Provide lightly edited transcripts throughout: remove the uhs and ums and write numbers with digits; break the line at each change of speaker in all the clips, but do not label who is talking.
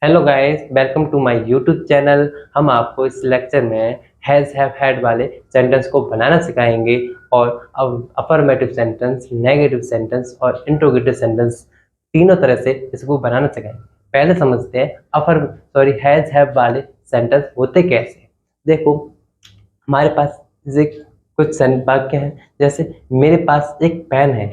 Hello guys, welcome to my YouTube channel. हम आपको इस लेक्चर में हैज़ हैव हैड वाले सेंटेंस को बनाना सिखाएंगे और अब अफर्मेटिव सेंटेंस, नेगेटिव सेंटेंस और इंट्रोगेटिव सेंटेंस तीनों तरह से इसको बनाना सिखाएंगे। पहले समझते हैं हैज़ हैव वाले सेंटेंस होते कैसे। देखो, हमारे पास जैसे कुछ वाक्य हैं, जैसे मेरे पास एक पेन है,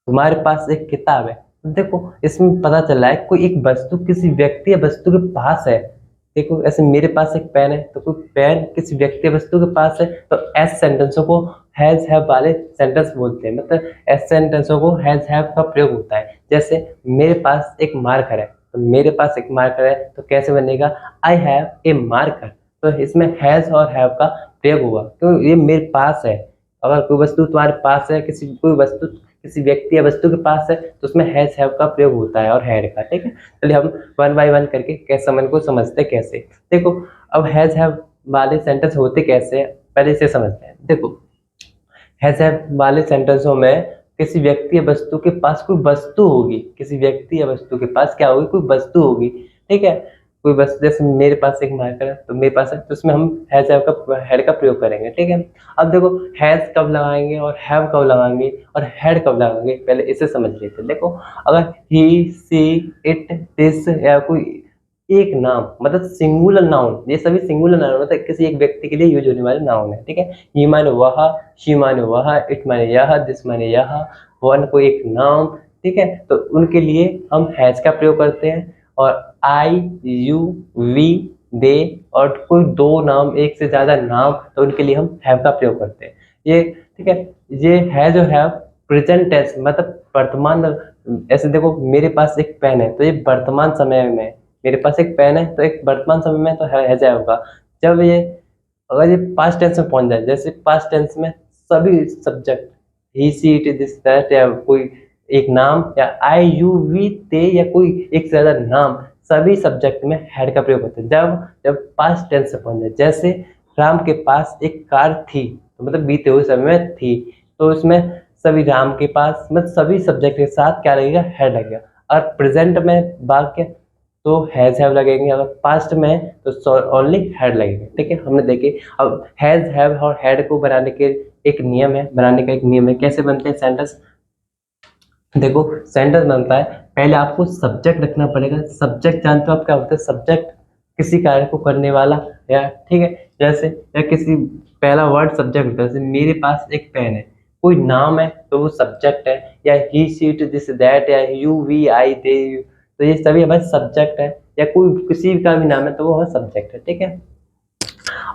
तुम्हारे पास एक किताब है। तो देखो, इसमें पता चल रहा है कोई एक वस्तु किसी व्यक्ति या वस्तु के पास है। देखो, ऐसे मेरे पास एक पेन है तो कोई पेन किसी व्यक्ति या वस्तु के पास है, तो ऐसे सेंटेंसों को हैज हैव वाले सेंटेंस बोलते हैं। मतलब ऐसे सेंटेंसों को हैज हैव का प्रयोग होता है। जैसे मेरे पास एक मार्कर है, तो मेरे पास एक मार्कर है तो कैसे बनेगा, आई हैव ए मार्कर। तो इसमें हैज और हैव का प्रयोग होगा, क्यों, ये मेरे पास है। अगर कोई वस्तु तुम्हारे पास है, कोई वस्तु किसी व्यक्ति या वस्तु के पास है, तो उसमें हैज हैव का प्रयोग होता है और हैड का। ठीक है, चलिए हम वन बाय वन करके कैसे समझ को समझते कैसे। देखो, अब हैज हैव वाले सेंटेंस होते कैसे हैं, पहले इसे समझते हैं। देखो, हैज हैव वाले सेंटेंसों में किसी व्यक्ति या वस्तु के पास कोई वस्तु होगी, किसी व्यक्ति या वस्तु के पास क्या होगी, कोई वस्तु होगी। ठीक है, कोई वस्तु, जैसे मेरे पास एक मार्कर है तो मेरे पास है, तो उसमें हम हैज हैव का हैड का प्रयोग करेंगे। ठीक है, अब देखो, हैज कब लगाएंगे और हैव कब लगाएंगे और हैड कब लगाएंगे, पहले इसे समझ लेते हैं। देखो, अगर ही, सी, इट, दिस या कोई एक नाम, मतलब सिंगुलर नाउन, ये सभी सिंगुलर नाउन मतलब किसी एक व्यक्ति के लिए यूज होने वाले नाउन है। ठीक है, ये माने वह, शी माने वह, इट माने यह, दिस माने यह, वन को एक नाम। ठीक है, तो उनके लिए हम हैज का प्रयोग करते हैं। और आई, यू, वी, दे और कोई दो नाम, एक से ज्यादा नाम, तो उनके लिए हम हैव का प्रयोग करते हैं। ये ठीक है, ये है जो है प्रेजेंट टेंस, मतलब वर्तमान। ऐसे देखो, मेरे पास एक पेन है तो ये वर्तमान समय में, मेरे पास एक पेन है तो एक वर्तमान समय में तो है जाएगा। जब ये, अगर ये पास्ट टेंस में पहुंच जाए, जैसे पास्ट टेंस में सभी subject, he, she, it, this, that, या कोई एक नाम, या आई, यू, वी, ते, या कोई एक से ज्यादा नाम, सभी सब्जेक्ट में हैड का प्रयोग होता है जब जब पास्ट टेंस में पहुंच जाए। जैसे राम के पास एक कार थी, तो मतलब बीते हुए समय में थी, तो इसमें सभी राम के पास, मतलब सभी सब्जेक्ट के साथ क्या लगेगा, हैड लगेगा। और प्रेजेंट में वाक्य तो हैज हैव लगेंगे, अगर पास्ट में तो ओनली हैड लगेंगे। ठीक है, हमने देखे। अब हैज हैव और हैड को बनाने के एक नियम है, बनाने का एक नियम है। कैसे बनते हैं सेंटेंस, देखो, सेंटेंस बनता है, पहले आपको सब्जेक्ट रखना पड़ेगा। सब्जेक्ट जानते हो आप क्या होता है, सब्जेक्ट किसी कार्य को करने वाला, या ठीक है, जैसे या किसी, पहला वर्ड सब्जेक्ट होता है। जैसे मेरे पास एक पेन है, कोई नाम है तो वो सब्जेक्ट है, या he, she, it, this, that, या you, we, I, they, you, तो ये सभी हमारे सब्जेक्ट है। या कोई किसी का भी नाम है तो वो हमारा सब्जेक्ट है। ठीक है,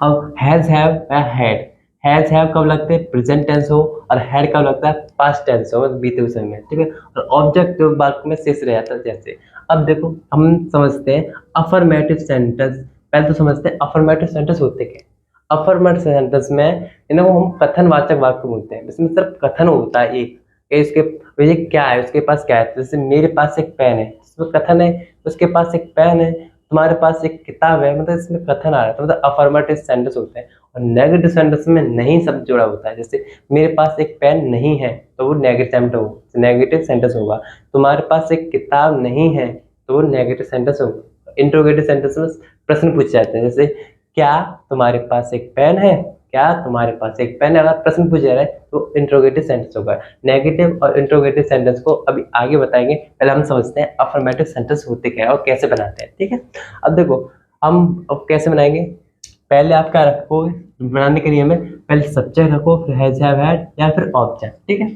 अब हैज हैव या हैड, हैज हैव कब लगते हैं, प्रेजेंट टेंस हो, और हैड कब लगता है, पास्ट टेंस हो, मतलब बीते हुए समय में। ठीक है, और ऑब्जेक्ट जो वाक्य में शेष रह जाता है। जैसे अब देखो, हम समझते हैं अफर्मेटिव सेंटेंस। पहले तो समझते हैं अफर्मेटिव सेंटेंस होते क्या हैं। अफर्मेटिव सेंटेंस में इन्हें हम कथनवाचक वाक्य बोलते हैं, इसमें सिर्फ कथन होता है एक, कि इसके ये क्या है, उसके पास क्या है। जैसे मेरे पास एक पेन है, इसमें कथन है, उसके पास एक पेन है, तुम्हारे पास एक किताब है, मतलब इसमें कथन आ रहा है, तो मतलब अफर्मेटिव सेंटेंस होते हैं। और नेगेटिव सेंटेंस में नहीं शब्द जुड़ा होता है। जैसे मेरे पास एक पेन नहीं है तो वो नेगेटिव सेंटेंस होगा। तुम्हारे पास एक किताब नहीं है तो वो नेगेटिव सेंटेंस होगा। इंट्रोगेटिव सेंटेंस में प्रश्न पूछे जाते हैं, जैसे क्या तुम्हारे पास एक पेन है, क्या तुम्हारे पास एक पेन है, अगर प्रश्न पूछा जा रहा है तो इंट्रोगेटिव सेंटेंस होगा। नेगेटिव और इंट्रोगेटिव सेंटेंस को अभी आगे बताएंगे, पहले हम समझते हैं अफर्मेटिव सेंटेंस होते क्या है और कैसे बनाते हैं। ठीक है, अब देखो, हम अब कैसे बनाएंगे। पहले आप क्या रखो, बनाने के लिए हमें पहले सब्जेक्ट रखो, फिर हैज हैव हैड, या फिर ऑब्जेक्ट। ठीक है,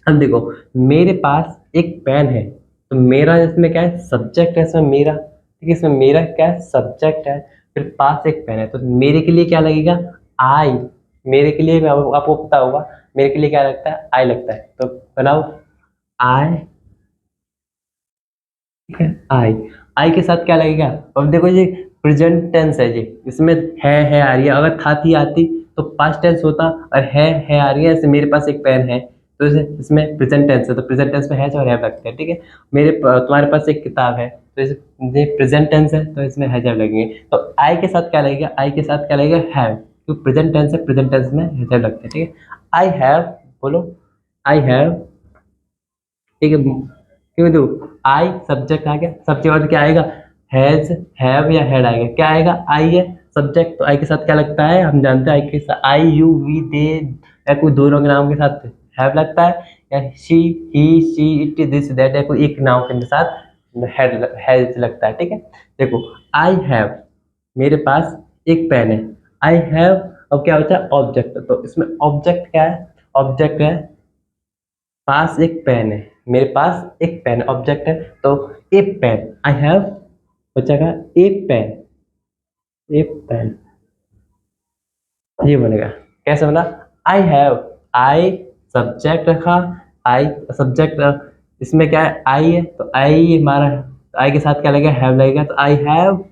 अब देखो, मेरे पास एक पेन है, तो मेरा इसमें क्या है, सब्जेक्ट है, इसमें मेरा। ठीक है, इसमें मेरा क्या है, सब्जेक्ट है। फिर पास एक पेन है, तो मेरे के लिए क्या लगेगा, आई। मेरे के लिए आपको पता होगा, मेरे के लिए क्या लगता है, आई लगता है, तो बनाओ आई। ठीक है, आई, आई के साथ क्या लगेगा। अब देखो, ये प्रेजेंट टेंस है, ये इसमें है आ रही है, अगर था थी आती तो पास्ट टेंस होता, और है आ रही है, जैसे मेरे पास एक पेन है, तो इसमें प्रेजेंट टेंस है, तो प्रेजेंट टेंस में हैज और हैव लगते हैं। ठीक है, तुम्हारे पास एक किताब है, तो ये प्रेजेंट टेंस है, तो इसमें हैज हैव लगेंगे। तो आई के साथ क्या लगेगा, आई के साथ क्या लगेगा, हैव, क्योंकि प्रेजेंट टेंस है, प्रेजेंट टेंस में हैज हैव लगते हैं। ठीक है, आई हैव, बोलो आई हैव। ठीक है, क्यों, दो आई, सब्जेक्ट आ गया, सब्जेक्ट और क्या आएगा, हैज, हैव या हैड आएगा, क्या आएगा, आई है सब्जेक्ट, तो आई के साथ क्या लगता है, हम जानते हैं आई के साथ आई यू वी दे या कोई दो लोग नाम के साथ हैव लगता है, या she he she it this that या कोई एक नाम के साथ हैज लगता है। ठीक है, देखो आई हैव, मेरे पास एक पेन है, आई हैव, अब क्या होता है ऑब्जेक्ट, तो इसमें ऑब्जेक्ट क्या है, ऑब्जेक्ट है पास एक पेन है, मेरे पास एक पेन ऑब्जेक्ट है, तो ए पेन, आई हैव बचेगा ए पेन, ए पेन, ये बनेगा, कैसे बना, आई हैव, आई सब्जेक्ट रखा, आई सब्जेक्ट, इसमें क्या है आई है, तो आई हमारा, आई के साथ क्या लगेगा, हैव लगेगा, तो I have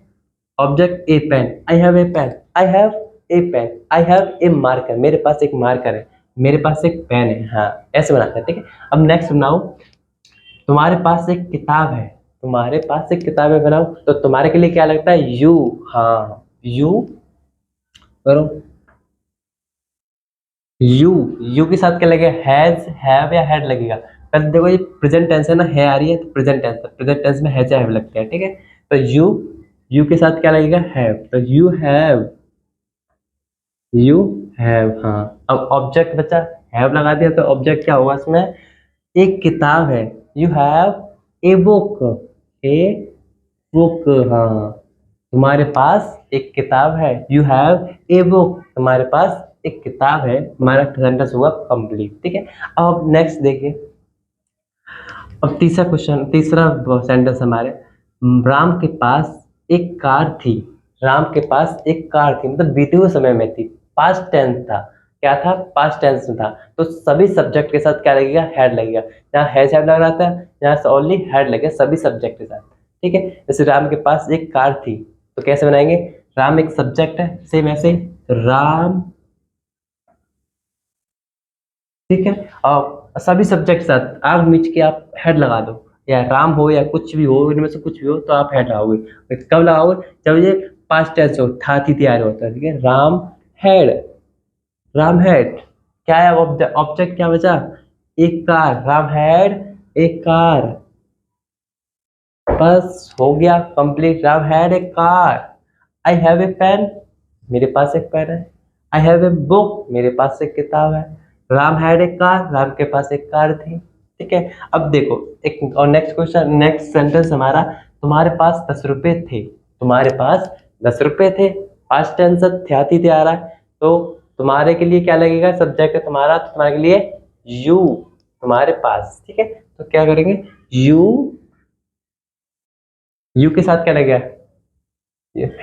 object a pen, I have a pen, I have a pen, I have a marker, मेरे पास एक मार्कर है, मेरे पास एक पेन है, हाँ ऐसे बनाते हैं। ठीक है, अब नेक्स्ट बनाओ, तुम्हारे पास एक किताब है, तुम्हारे पास एक किताब है बनाओ, तो तुम्हारे के लिए क्या लगता है, यू, हाँ यू करो, यू के साथ क्या लगेगा, हैज हैव या हैड लगेगा, पहले देखो ये प्रेजेंट टेंस है ना, है आ रही है तो प्रेजेंट टेंस में हैज या हैव लगता है। ठीक है, तो यू के साथ क्या लगेगा, हैव, तो यू हैव, यू हैव, हाँ अब ऑब्जेक्ट बचा, हैव लगा दिया तो ऑब्जेक्ट क्या होगा इसमें, एक किताब है, you have a book, a book, हाँ तुम्हारे पास एक किताब है, यू हैव ए बुक, तुम्हारे पास एक किताब है, हमारा सेंटेंस हुआ कंप्लीट। ठीक है, अब नेक्स्ट देखिए, अब तीसरा क्वेश्चन, तीसरा सेंटेंस हमारे, राम के पास एक कार थी, राम के पास एक कार थी, मतलब बीते हुए समय में थी, पास्ट टेंस था, क्या था, पास्ट टेंस में था, तो सभी सब्जेक्ट के साथ क्या लगेगा, हैड लगेगा, यहाँ हैज हैव लग रहा था, यहाँ से ओनली हैड लगेगा सभी सब्जेक्ट के साथ। ठीक है, जैसे राम के पास एक कार थी, तो कैसे बनाएंगे, राम एक सब्जेक्ट है, सेम ऐसे ही, राम, ठीक है, और सभी सब्जेक्ट साथ आग मीच के आप हेड लगा दो, या राम हो या कुछ भी हो, इनमें से कुछ भी हो तो आप हेड लगाओगे, कब लगाओगे, जब ये पास्ट टेंस हो, था थी तैयार होता है। ठीक है, राम हेड, राम हेड, क्या है ऑब्जेक्ट क्या बचा, एक कार, राम हेड एक कार, बस हो गया complete, Ram had a car, I have a pen, मेरे पास एक पेन है, आई हैव ए बुक, मेरे पास एक किताब है, Ram had a car, Ram के पास एक कार थी। ठीक है, अब देखो एक और नेक्स्ट क्वेश्चन, नेक्स्ट सेंटेंस हमारा, तुम्हारे पास 10 रुपए थे, तुम्हारे पास 10 रुपए थे, पास्ट टेंस थे आ रहा है, तो तुम्हारे के लिए क्या लगेगा, सब्जेक्ट है तुम्हारा, तो तुम्हारे के लिए यू, तुम्हारे पास। ठीक है, तो क्या करेंगे, यू के साथ क्या लगेगा,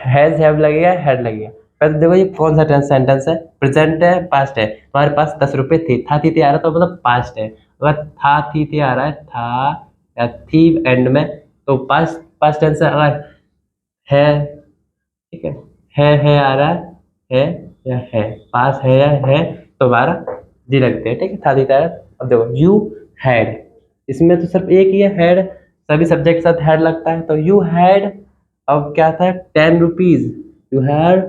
हैज हैव लगेगा, हैड लगेगा, पहले देखो ये कौन सा सेंटेंस है, प्रेजेंट है पास्ट है, तुम्हारे पास 10 रुपए थे, था थी आ रहा तो मतलब पास्ट है, अगर था थी आ रहा है, था या थी एंड में, तो पास्ट पास्ट टेंस है, अगर है, ठीक है आ रहा है या है, पास है या है, तो हमारा जी लगते हैं। ठीक है, था थी आ रहा है, अब देखो यू हैड, इसमें तो सिर्फ एक ही है हैड, सभी सब्जेक्ट के साथ हैड लगता है, तो यू हैड, अब क्या था 10 rupees, you had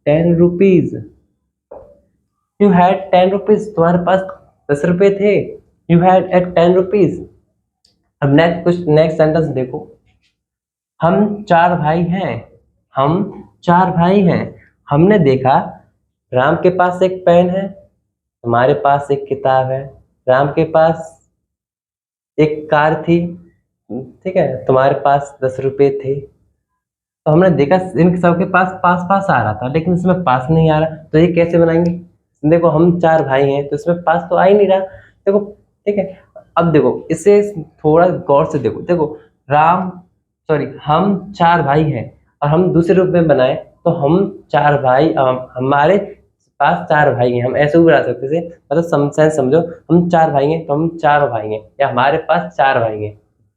10 rupees, you had 10 rupees, तुम्हारे पास 10 रुपए थे, यू हैड एट 10 रुपीज। अब नेक्स्ट कुछ नेक्स्ट सेंटेंस देखो, हम चार भाई हैं, हम चार भाई हैं, हमने देखा राम के पास एक पेन है, तुम्हारे पास एक किताब है, राम के पास एक कार थी, ठीक है, तुम्हारे पास 10 रुपए थे, तो हमने देखा इन सबके पास पास पास आ रहा था, लेकिन इसमें पास नहीं आ रहा, तो ये कैसे बनाएंगे, देखो हम चार भाई हैं तो इसमें पास तो आ ही नहीं रहा, देखो, ठीक है, अब देखो इसे थोड़ा गौर से देखो, देखो राम, सॉरी हम चार भाई हैं और हम दूसरे रूप में बनाए, तो हम चार भाई, हमारे पास चार भाई हैं, हम ऐसे भी बना सकते थे, मतलब सेंस समझो, हम चार भाई हैं तो हम चार भाई हैं, या हमारे पास चार भाई हैं,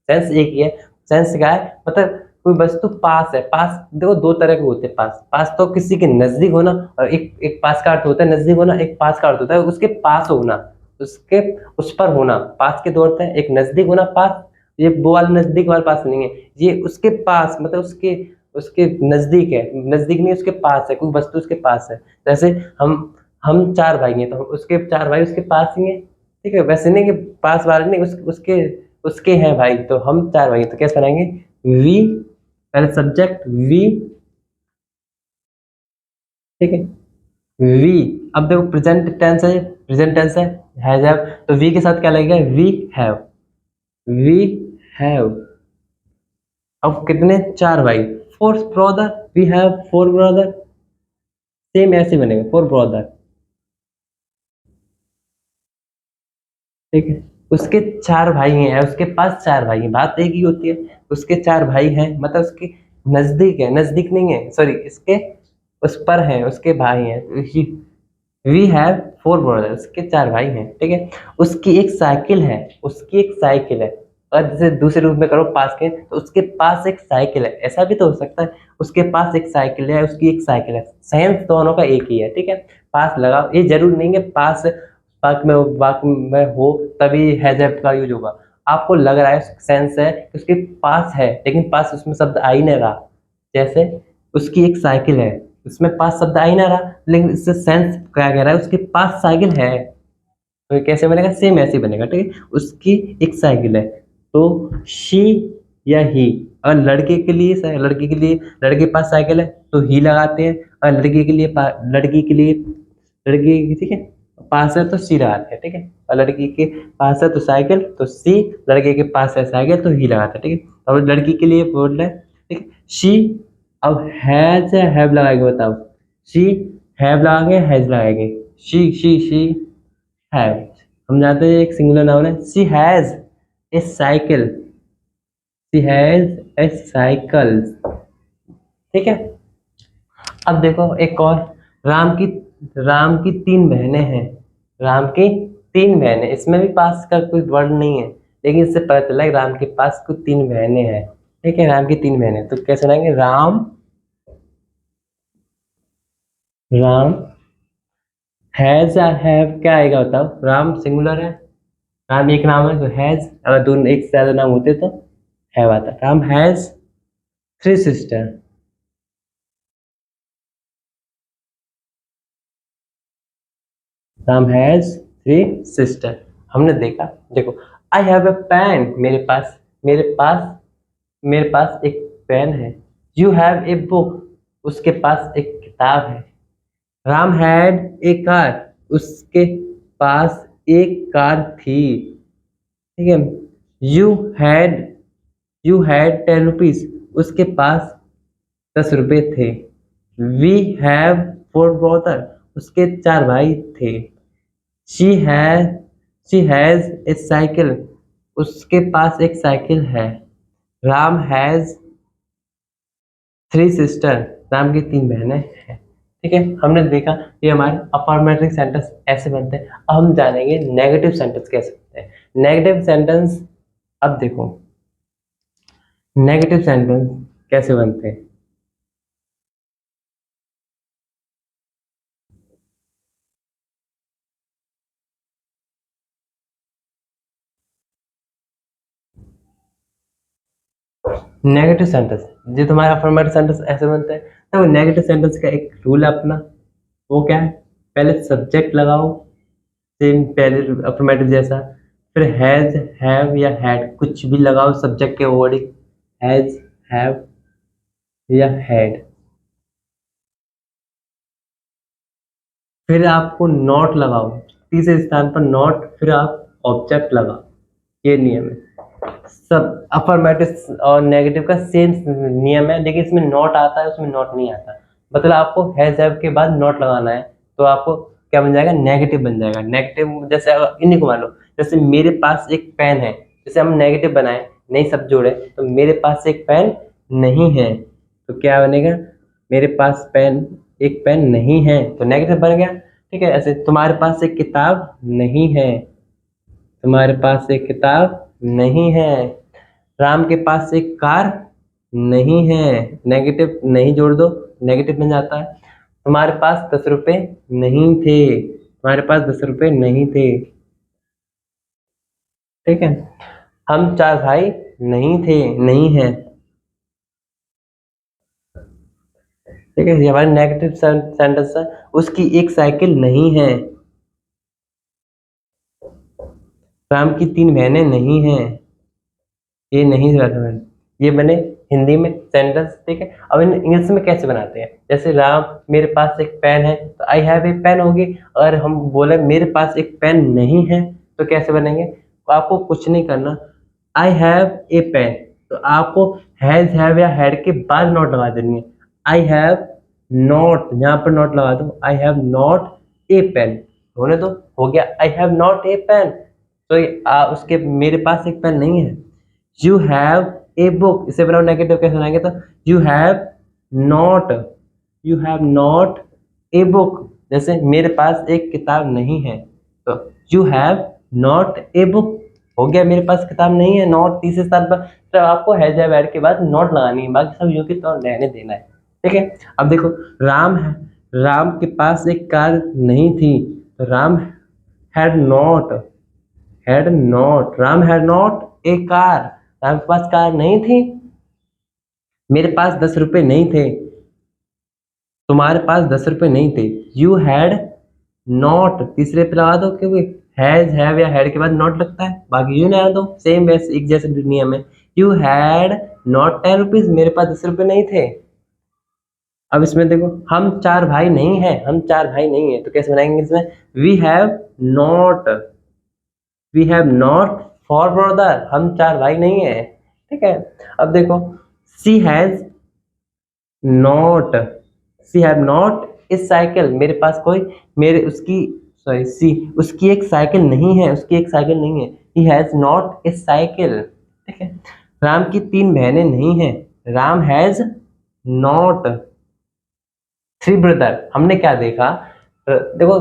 सेंस एक ही है, सेंस क्या है, मतलब कोई वस्तु पास है, पास देखो दो तरह के होते हैं, पास पास तो किसी के नजदीक होना, और एक एक पास का अर्थ होता है नजदीक होना, एक पास का अर्थ होता है उसके पास होना, उसके उस पर होना, पास के दो अर्थ है, एक नजदीक होना पास, ये वो वाला नजदीक वाला पास नहीं है, ये उसके पास मतलब उसके उसके नजदीक है, नजदीक नहीं उसके पास है, कोई वस्तु उसके पास है, जैसे हम चार भाई हैं तो उसके चार भाई उसके पास ही हैं, ठीक है, वैसे नहीं कि पास वाले नहीं उसके उसके हैं भाई, तो हम चार भाई हैं, तो कैसे बनाएंगे, वी पहले सब्जेक्ट वी, ठीक है, वी। अब देखो प्रेजेंट टेंस है, प्रेजेंट टेंस है, तो वी के साथ क्या लगेगा, वी हैव, वी हैव। अब कितने, 4 भाई, 4 brother, we have 4 brother. Same ऐसे बनेगा, 4 ब्रदर, ठीक है। उसके 4 भाई हैं, उसके पास 4 भाई हैं, बात एक ही होती है। उसके 4 भाई हैं मतलब उसके नजदीक है, नजदीक नहीं है, सॉरी, इसके उस पर हैं, उसके भाई हैं। वी हैव 4 ब्रदर, उसके 4 भाई हैं, ठीक है। उसकी एक साइकिल है, उसकी एक साइकिल है। और जैसे दूसरे रूप में करो पास के, तो उसके पास एक साइकिल है, ऐसा भी तो हो सकता है। उसके पास एक साइकिल है, उसकी एक साइकिल है, सेंस दोनों का एक ही है, ठीक है। पास लगाओ, ये जरूर नहीं है पास वाक में हो तभी हैजर्ड का यूज होगा। आपको लग रहा है सेंस है कि उसके पास है, लेकिन पास उसमें शब्द आ ही नहीं रहा। जैसे उसकी एक साइकिल है, उसमें पास शब्द आ ही ना रहा, लेकिन इससे सेंस क्या कह रहा है, उसके पास साइकिल है। तो ये कैसे बनेगा, सेम ऐसे ही बनेगा, ठीक है। उसकी एक साइकिल है, तो शी या ही। अगर लड़के के लिए, लड़के के लिए, लड़के के पास साइकिल है तो ही लगाते हैं। और लड़की के लिए, लड़की के लिए, लड़की, ठीक है, पास है तो सी लगाते हैं, ठीक है। और लड़की के पास है तो साइकिल, तो सी। लड़के के पास है साइकिल, तो ही लगाते हैं, ठीक है। अब लड़की के लिए बोल रहे हैं, ठीक है, शी। अब हैज या हैव लगाएंगे, बताओ। शी हैव लगाएंगे, हैज लगाएंगे। शी हैव, हम जानते हैं एक सिंगुलर नाउन है। She has a cycle, she has a cycle, ठीक है। अब देखो एक और, राम की राम की 3 बहनें हैं। राम की 3 बहनें, इसमें भी पास का कोई वर्ड नहीं है, लेकिन इससे पता चला कि राम के पास कुछ 3 बहनें हैं, ठीक है। राम की 3 बहनें, तो कैसे बनाएंगे, राम, राम हैज या हैव, क्या आएगा बताओ। राम सिंगुलर है, राम एक नाम है तो हैज, अगर दोनों एक से ज्यादा नाम होते तो हैव आता। Ram has 3 sister, Ram has 3 sister. हमने देखा, देखो, आई हैव ए पेन, मेरे पास एक पेन है। यू हैव ए बुक, उसके पास एक किताब है। राम हैड ए कार, उसके पास एक कार थी, ठीक है। You had you had 10 rupees, उसके पास 10 रुपए थे। वी हैव 4 ब्रदर, उसके 4 भाई थे। She has she has a cycle, उसके पास एक साइकिल है। राम हैज 3 सिस्टर, राम की 3 बहनें हैं, ठीक है। हमने देखा ये हमारे अफर्मेटिव सेंटेंस ऐसे बनते हैं। अब हम जानेंगे नेगेटिव सेंटेंस कैसे बनते हैं। नेगेटिव सेंटेंस, अब देखो नेगेटिव सेंटेंस कैसे बनते हैं। नेगेटिव सेंटेंस, जो तुम्हारा अफर्मेटिव सेंटेंस ऐसे बनते हैं, तो नेगेटिव सेंटेंस का एक रूल है अपना। वो क्या है, पहले सब्जेक्ट लगाओ, सेम पहले अफर्मेटिव जैसा। फिर हैज, हैव या हैड, कुछ भी लगाओ सब्जेक्ट के वर्डिंग, हैज, हैव या हैड। फिर आपको नॉट लगाओ, तीसरे स्थान पर नॉट, फिर आप ऑब्जेक्ट लगाओ। ये नियम है। सब अफर्मेटिव और नेगेटिव का सेम नियम है, लेकिन इसमें नॉट आता है, उसमें नॉट नहीं आता। मतलब आपको हैज हैव के बाद नॉट लगाना है, तो आपको क्या बन जाएगा, नेगेटिव बन जाएगा। नेगेटिव जैसे अगर इन्हीं को मान लो, जैसे मेरे पास एक पेन है, जैसे हम नेगेटिव बनाए, नई शब्द जोड़े, तो मेरे पास एक पेन नहीं है, तो क्या बनेगा, मेरे पास पेन एक पेन नहीं है, तो नेगेटिव बन गया, ठीक है। ऐसे तुम्हारे पास एक किताब नहीं है, तुम्हारे पास एक किताब नहीं है। राम के पास एक कार नहीं है, नेगेटिव नहीं जोड़ दो, नेगेटिव बन जाता है। तुम्हारे पास 10 रुपए नहीं थे, तुम्हारे पास 10 रुपए नहीं थे, ठीक है। हम 4 भाई नहीं थे, नहीं है, ठीक है। ये हमारे नेगेटिव सेंटेंस है। उसकी एक साइकिल नहीं है, राम की 3 बहनें नहीं हैं, ये नहीं, ये बने हिंदी में सेंटेंस, ठीक है। अब इन इंग्लिश में कैसे बनाते हैं, जैसे राम मेरे पास एक पेन है, तो आई हैव ए पेन होगी। अगर हम बोले मेरे पास एक पेन नहीं है, तो कैसे बनेंगे? तो आपको कुछ नहीं करना, आई हैव ए पेन, तो आपको हैज हैव या हैड के बाद नॉट लगा देनी है। आई हैव नॉट, यहाँ पर नॉट लगा दो, I have not a pen, होने दो, हो गया I have not a pen. तो उसके मेरे पास एक पेन नहीं है। यू हैव ए बुक, इसे बनाओ नेगेटिव कैसे बनाएंगे, तो you have not, you have not a book, जैसे मेरे पास एक किताब नहीं है, तो you have not a book, हो गया मेरे पास किताब नहीं है, नॉट तीसरे स्थान पर। तो आपको हैज हैव ऐड के बाद नॉट लगानी है, बाकी सब यूं की तो रहने देना है, ठीक है। अब देखो राम है, राम के पास एक कार नहीं थी, तो Ram had not, had not, Ram had not a car, Ram के पास कार नहीं थी। मेरे पास 10 रुपए नहीं थे, तुम्हारे पास 10 रुपए नहीं थे। यू हैड नॉट, तीसरे पे लगा दो, क्योंकि हैज हैव या हैड के बाद नॉट लगता है, बाकी यू लगा दो, सेम वैसे एक जैसे नियम है। यू हैड नॉट 10 रुपीज, मेरे पास 10 रुपए नहीं थे। अब इसमें देखो हम चार भाई नहीं हैं, हम चार भाई नहीं है, तो कैसे बनाएंगे इसमें? We have not, we have not four brother, हम चार भाई नहीं है, ठीक है। अब देखो she has not, she have not a cycle, मेरे पास कोई, मेरे उसकी, सॉरी सी, उसकी एक साइकिल नहीं है, उसकी एक साइकिल नहीं है। He has not a cycle, ठीक है। राम की 3 बहनें नहीं हैं, राम हैज नॉट 3 ब्रदर। हमने क्या देखा, देखो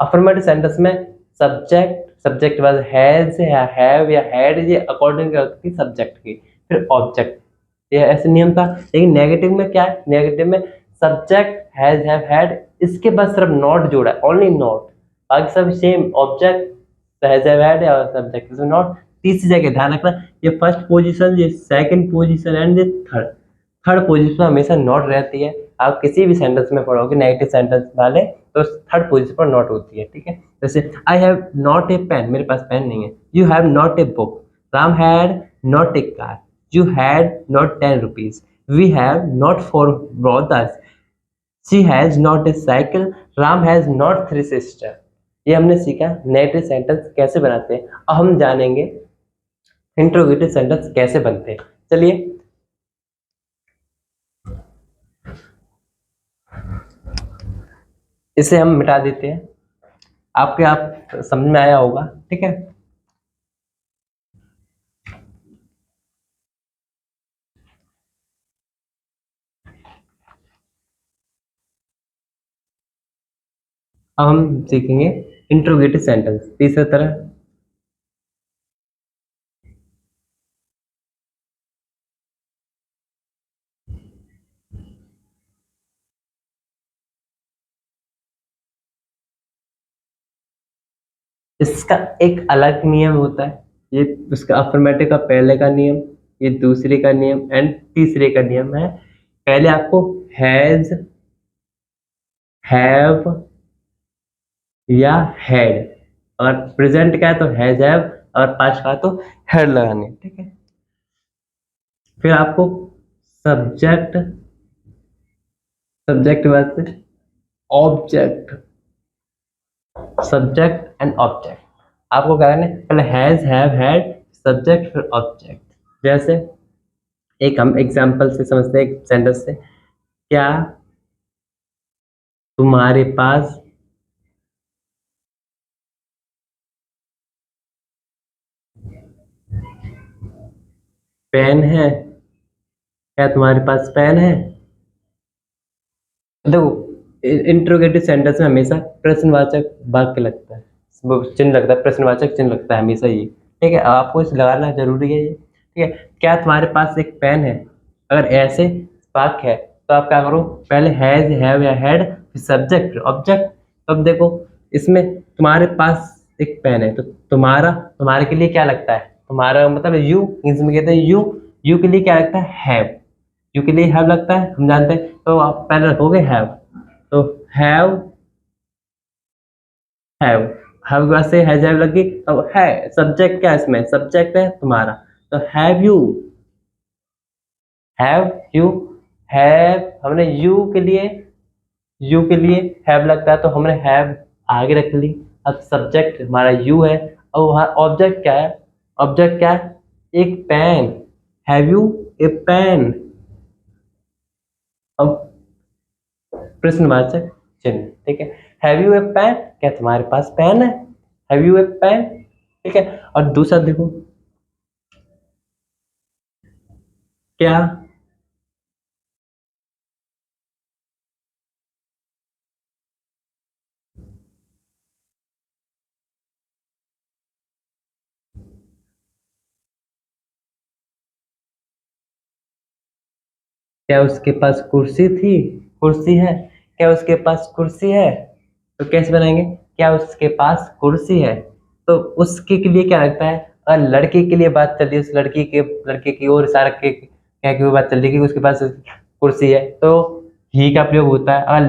अफर्मेटिव सेंटेंस में सब्जेक्ट, सब्जेक्ट बाद हैज या हैव या हैड, ये अकॉर्डिंग की सब्जेक्ट की, फिर ऑब्जेक्ट, ये ऐसे नियम था। लेकिन नेगेटिव में क्या है, नेगेटिव में सब्जेक्ट हैज हैव हैड, इसके बाद सिर्फ नॉट जोड़ा है, ओनली नॉट, बाकी सब same, object has have had और सब्जेक्ट इसमें नॉट। तीसरी जगह ध्यान रखना, ये फर्स्ट पोजीशन, ये सेकंड पोजीशन एंड ये थर्ड, थर्ड पोजीशन हमेशा नॉट रहती है। आप किसी भी सेंटेंस में पढ़ोगे नेगेटिव सेंटेंस वाले, तो थर्ड पोजीशन पर नॉट होती है, ठीक है। जैसे I have not a pen, मेरे पास पेन नहीं है। You have not a book, Ram had not a car, you had not 10 rupees, we have not 4 brothers, she has not a cycle, ram has not 3 sister। ये हमने सीखा negative sentence कैसे बनाते हैं। अब हम जानेंगे इंट्रोगेटिव सेंटेंस कैसे बनते हैं। चलिए इसे हम मिटा देते हैं, आपके आप समझ में आया होगा, ठीक है। अब हम सीखेंगे इंट्रोगेटिव सेंटेंस तीसरा तरह। इसका एक अलग नियम होता है, ये उसका अफर्मेटिव का पहले का नियम, ये दूसरे का नियम एंड तीसरे का नियम है। पहले आपको हैज, हैव या हैड, और प्रेजेंट का है तो हैज हैव, और पास्ट का तो हैड लगाने, ठीक है। फिर आपको सब्जेक्ट, सब्जेक्ट बाद से ऑब्जेक्ट, सब्जेक्ट एंड ऑब्जेक्ट, आपको क्या करना है, पहले हैज हैव हैड सब्जेक्ट फिर ऑब्जेक्ट। जैसे एक हम एग्जांपल से समझते हैं, एक सेंटेंस से, क्या तुम्हारे पास पेन है, क्या तुम्हारे पास पेन है। देखो इंट्रोगेटिव सेंटेंस में हमेशा प्रश्नवाचक वाक्य लगता है, वो चिन्ह लगता है, प्रश्नवाचक चिन्ह लगता है हमेशा ये, ठीक है। अब आपको इसे लगाना जरूरी है ये, ठीक है। क्या तुम्हारे पास एक पेन है, अगर ऐसे वाक्य है तो आप क्या करो, पहले हैज हैव या हैड फिर सब्जेक्ट फिर ऑब्जेक्ट। अब देखो इसमें तुम्हारे पास एक पेन है, तो तुम्हारा, तुम्हारे के लिए क्या लगता है, तुम्हारा मतलब यू, इसमें कहते हैं यू, यू के लिए क्या लगता है, हैव, यू के लिए हैव लगता है, हम जानते हैं, तो आप पहले रखोगे हैव, तो हैव, हैव, हैव के बाद से हैज हैव लगी, अब है सब्जेक्ट क्या है, इसमें सब्जेक्ट है तुम्हारा, तो have you, have you, have हमने यू के लिए हैव लगता है तो हमने हैव आगे रख ली। अब सब्जेक्ट हमारा यू है और वहाँ ऑब्जेक्ट क्या है, ऑब्जेक्ट क्या है, एक pen, have you a pen. अब प्रश्नवाचक चिन्ह, ठीक है, हैव यू ए पेन, क्या तुम्हारे पास पेन है, हैव यू ए पेन, ठीक है। और दूसरा देखो क्या, क्या उसके पास कुर्सी थी, कुर्सी है, क्या उसके पास कुर्सी है, तो कैसे बनाएंगे, क्या उसके पास कुर्सी है, तो उसके के लिए क्या लगता है, अगर लड़के के लिए बात चल रही है, उस लड़के की ओर इशारा के क्या की बात चल रही है कि उसके पास कुर्सी है, तो ही का प्रयोग होता है। अगर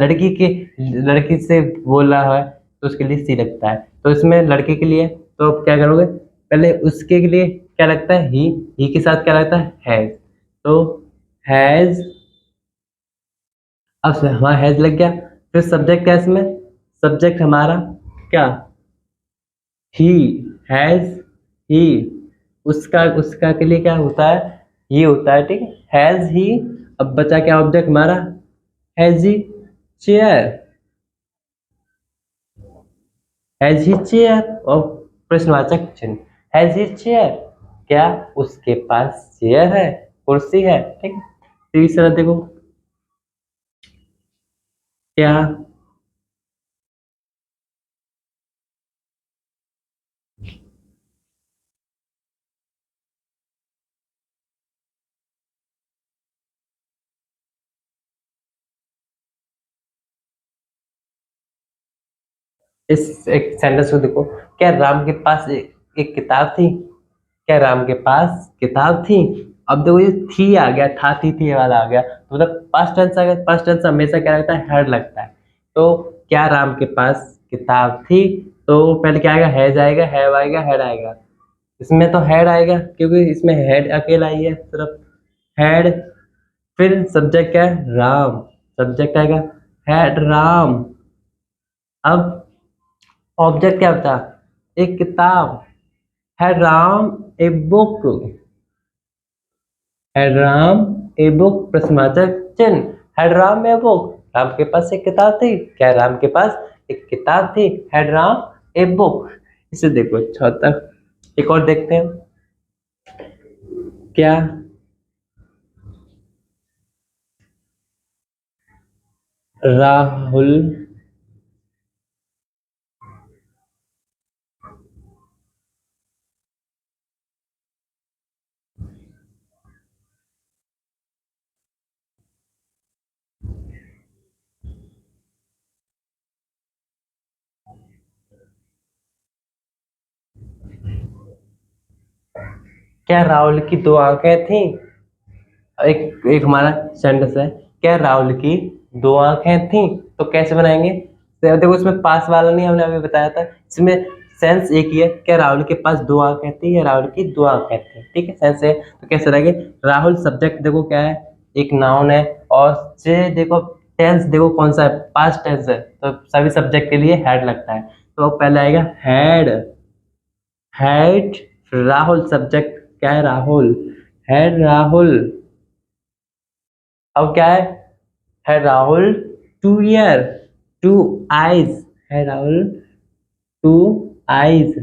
लड़की से बोल रहा है तो उसके लिए सी लगता है। तो इसमें लड़के के लिए तो आप क्या करोगे, पहले उसके के लिए क्या लगता है, ही के साथ क्या लगता है, हैज, तो हैज, अब हमारा हैज लग गया। फिर सब्जेक्ट क्या है इसमें, सब्जेक्ट हमारा क्या, ही, हैज, ही, उसका उसका के लिए क्या होता है, ही होता है, ठीक है, हैज ही। अब बचा क्या ऑब्जेक्ट हमारा, has he chair, has he chair. और प्रश्नवाचक चिन्ह हैज ही चेयर, क्या उसके पास चेयर है, कुर्सी है, ठीक है। तीसरा देखो क्या, इस एक सेंटेंस को देखो, क्या राम के पास एक किताब थी, क्या राम के पास किताब थी। अब देखो ये थी आ गया, था थी वाला आ गया, तो मतलब पास्ट टेंस आ गया, पास्ट टेंस हमेशा क्या लगता है, हेड लगता है। तो क्या राम के पास किताब थी, तो पहले क्या आएगा, हैज आएगा, हैव आएगा, हेड आएगा। इसमें तो हेड आएगा क्योंकि इसमें हेड अकेला ही है सिर्फ, हेड। फिर सब्जेक्ट क्या है, राम, सब्जेक्ट आएगा हैड राम। अब ऑब्जेक्ट क्या होता है, एक किताब, है राम ए बुक, है राम ए बुक, प्रश्नवाचक चिन्ह, है राम ए बुक, राम के पास एक किताब थी, क्या राम के पास एक किताब थी, है राम ए बुक। इसे देखो चौथा, एक और देखते हैं क्या, राहुल क्या राहुल की दो आंखें थी, एक एक हमारा सेंटेंस है, क्या राहुल की दो आंखें थी, तो कैसे बनाएंगे, तो देखो इसमें पास वाला नहीं, हमने अभी बताया था, इसमें सेंस एक ही है, क्या राहुल के पास दो आंखें थी या राहुल की दो आंखें थी, ठीक है, सेंस है। तो कैसे रहेंगे, राहुल सब्जेक्ट देखो क्या है, एक नाउन है, और से देखो टेंस देखो कौन सा है, पास्ट टेंस है, तो सभी सब्जेक्ट के लिए हैड लगता है, तो पहले आएगा हैड, हैड राहुल, सब्जेक्ट क्या है, राहुल, हैड राहुल। अब क्या है Rahul two year, two eyes, है राहुल टू आईज,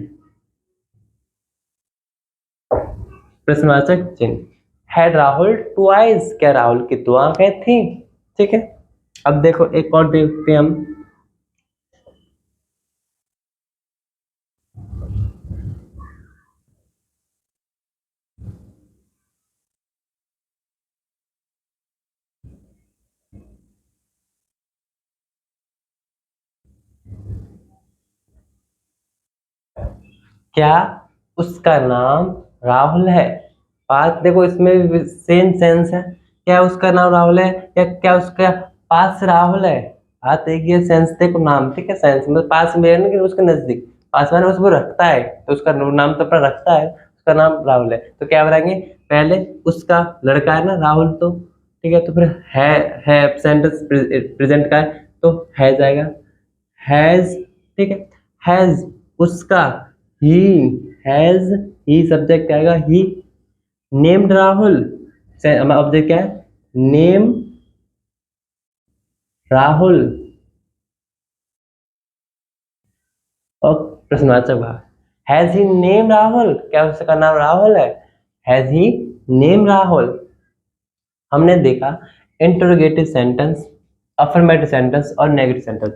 प्रश्नवाचक चिन्ह, है राहुल टू आईज, क्या राहुल की दो आंखें थी, ठीक है। अब देखो एक और देखते हैं हम, क्या उसका नाम राहुल है, बात देखो इसमें सेम सेंस है, क्या उसका नाम राहुल है या क्या उसका पास राहुल है, बात एक ही है, सेंस देखो नाम, ठीक है, सेंस मतलब पास में है ना कि उसके नजदीक, पास में उसको रखता है तो उसका नाम तो अपना रखता है, उसका नाम राहुल है, तो क्या बनाएंगे, पहले उसका लड़का है ना राहुल, तो ठीक है, तो फिर है सेंटेंस प्रेजेंट का है तो हैज आएगा, हैज, ठीक है, हैज उसका, ही हैज, ही सब्जेक्ट आएगा, ही नेम्ड राहुल, ऑब्जेक्ट क्या है, नेम राहुल, और प्रश्नवाचक भाग, हैज ही नेम राहुल, क्या उसका नाम राहुल है, हैज ही नेम राहुल। हमने देखा इंटरोगेटिव सेंटेंस, अफर्मेटिव सेंटेंस और नेगेटिव सेंटेंस।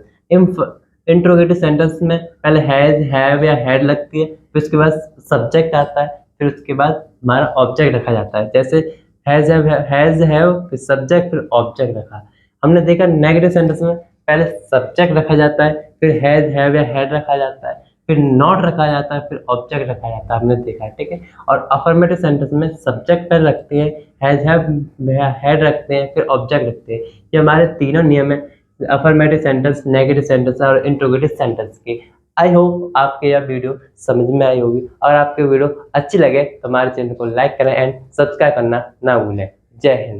इंटरोगेटिव सेंटेंस में पहले हैज, हैव या हैड लगती है, फिर उसके बाद सब्जेक्ट आता है, फिर उसके बाद हमारा ऑब्जेक्ट रखा जाता है, जैसे हैज हैव फिर सब्जेक्ट फिर ऑब्जेक्ट रखा। हमने देखा नेगेटिव सेंटेंस में पहले सब्जेक्ट रखा जाता है, फिर हैज, हैव या हैड रखा जाता है, फिर नॉट रखा जाता है, फिर ऑब्जेक्ट रखा जाता है, हमने देखा, ठीक है। और अफर्मेटिव सेंटेंस में सब्जेक्ट पहले रखते हैं, हैज, हैव, हैड रखते हैं, फिर ऑब्जेक्ट रखते हैं। ये हमारे तीनों नियम है अफर्मेटिव सेंटेंस, नेगेटिव सेंटेंस और इंट्रोगेटिव सेंटेंस के। आई होप आपके यह वीडियो समझ में आई होगी। अगर आपकी वीडियो अच्छी लगे तो हमारे चैनल को लाइक करें एंड सब्सक्राइब करना ना भूलें। जय हिंद।